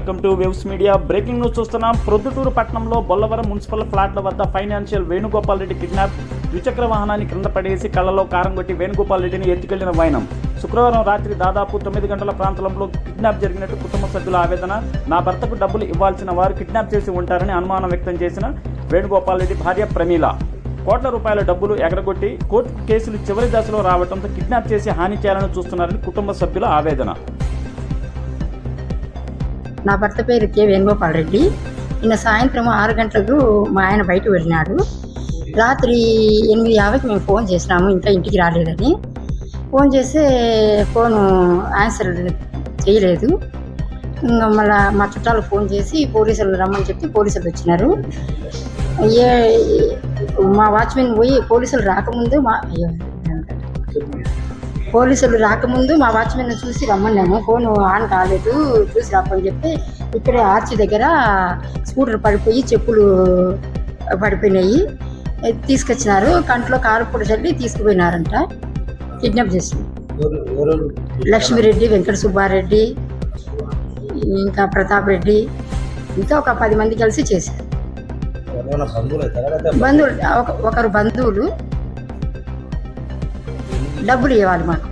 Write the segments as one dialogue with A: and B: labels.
A: Welcome to waves media. Breaking news చూస్తున్నాం. ప్రొద్దుటూరు పట్టణంలో Bollavaram municipal ఫ్లాట్ల వద్ద ఫైనాన్షియల్ వేణుగోపాల్ రెడ్డి కిడ్నాప్. ద్విచక్ర వాహనాన్ని క్రింద పడేసి కళ్ళలో కారం కొట్టి వేణుగోపాల్ రెడ్డిని ఎత్తుకెళ్లిన వైనం. శుక్రవారం రాత్రి దాదాపు 9 గంటల ప్రాంతంలో కిడ్నాప్ జరిగినట్టు కుటుంబ సభ్యుల ఆవేదన. నా భర్తకు డబ్బులు ఇవ్వాల్సిన వారు కిడ్నాప్ చేసి ఉంటారని అనుమానం వ్యక్తం చేసిన వేణుగోపాల్ రెడ్డి భార్య ప్రమీల కోట్ల రూపాయల డబ్బులు ఎగరగొట్టి కోర్టు కేసులు చివరి దశలో రావడంతో కిడ్నాప్ చేసి హాని చేయాలని చూస్తున్నారని కుటుంబ సభ్యుల ఆవేదన.
B: నా భర్త పేరు కె వేణుగోపాల్ రెడ్డి. నిన్న సాయంత్రం 6 గంటలకు మా ఆయన బయటకు వెళ్ళినాడు. రాత్రి 8:50కి మేము ఫోన్ చేసినాము, ఇంకా ఇంటికి రాలేదని. ఫోన్ చేస్తే ఫోను ఆన్సర్ చేయలేదు. ఇంకా మళ్ళీ మా చుట్టాలు ఫోన్ చేసి పోలీసులు రమ్మని చెప్పి పోలీసులు వచ్చినారు. మా వాచ్మెన్ పోయి పోలీసులు రాకముందు మా వాచ్మెన్ చూసి రమ్మన్నాము. ఫోను ఆన్ కాలేదు, చూసి రామని చెప్పి ఇక్కడే ఆర్చి దగ్గర స్కూటర్ పడిపోయి చెప్పులు పడిపోయినాయి, తీసుకొచ్చినారు. కంట్లో కారపొడి చల్లి తీసుకుపోయినారంట. కిడ్నాప్ చేసి లక్ష్మీరెడ్డి, వెంకట సుబ్బారెడ్డి, ఇంకా ప్రతాప్ రెడ్డి, ఇంకా ఒక 10 మంది కలిసి చేశారు. బంధువులు, ఒకరు బంధువులు డబ్బులు ఇవ్వాలి మాకు.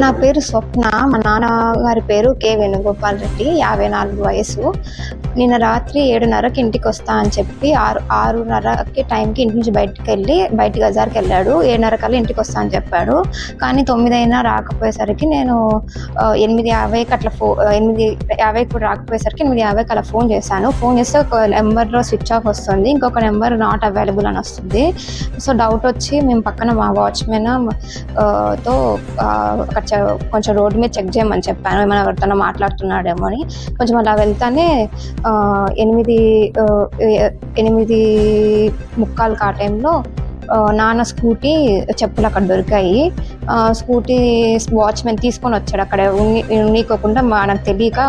C: నా పేరు స్వప్న. మా నాన్నగారి పేరు కె వేణుగోపాల్ రెడ్డి, 54 వయసు. నిన్న రాత్రి 7:30కి ఇంటికి వస్తా అని చెప్పి 6:30కి టైంకి ఇంటి నుంచి బయట బజార్కి వెళ్ళాడు. 7:30 కల్లా ఇంటికి వస్తా అని చెప్పాడు. కానీ 9 అయినా రాకపోయేసరికి నేను 8:50కి అట్లా 8:50 కూడా రాకపోయేసరికి 8:50కి అలా ఫోన్ చేశాను. ఫోన్ చేస్తే ఒక నెంబర్లో స్విచ్ ఆఫ్ వస్తుంది, ఇంకొక నెంబర్ నాట్ అవైలబుల్ అని వస్తుంది. సో డౌట్ వచ్చి మేము పక్కన మా వాచ్మెన్ తో కొంచెం రోడ్డు మీద చెక్ చేయమని చెప్పాను, ఏమైనా ఎవరితోనో మాట్లాడుతున్నాడేమో అని. కొంచెం అలా వెళ్తానే 8:45 ఆ టైంలో నాన్న స్కూటీ చెప్పులు అక్కడ దొరికాయి. స్కూటీ వాచ్మెన్ తీసుకొని వచ్చాడు. అక్కడ ఉన్నీకోకుండా మనకు తెలియక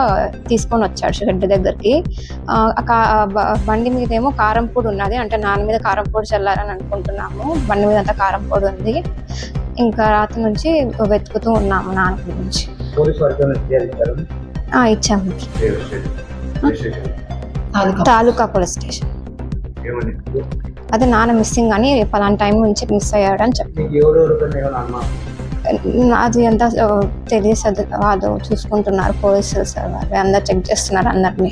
C: తీసుకొని వచ్చాడు షెడ్ దగ్గరికి. బండి మీద ఏమో కారం పొడి ఉన్నది, అంటే నాన్న మీద కారం పొడి చల్లారని అనుకుంటున్నాము. బండి మీద అంతా కారం పొడి ఉంది. ఇంకా రాత్రి నుంచి వెతుకుతూ ఉన్నాము నాన్న గురించి. ఇచ్చాము, తాలూకా పోలీస్ స్టేషన్. అదే నాన్న మిస్సింగ్ అని, పలానా టైం నుంచి మిస్ అయ్యాడని చెప్పి. అది ఎంత తెలియదు, వాళ్ళు చూసుకుంటున్నారు పోలీసులు సార్, వాళ్ళు అందరు చెక్ చేస్తున్నారు అందరినీ.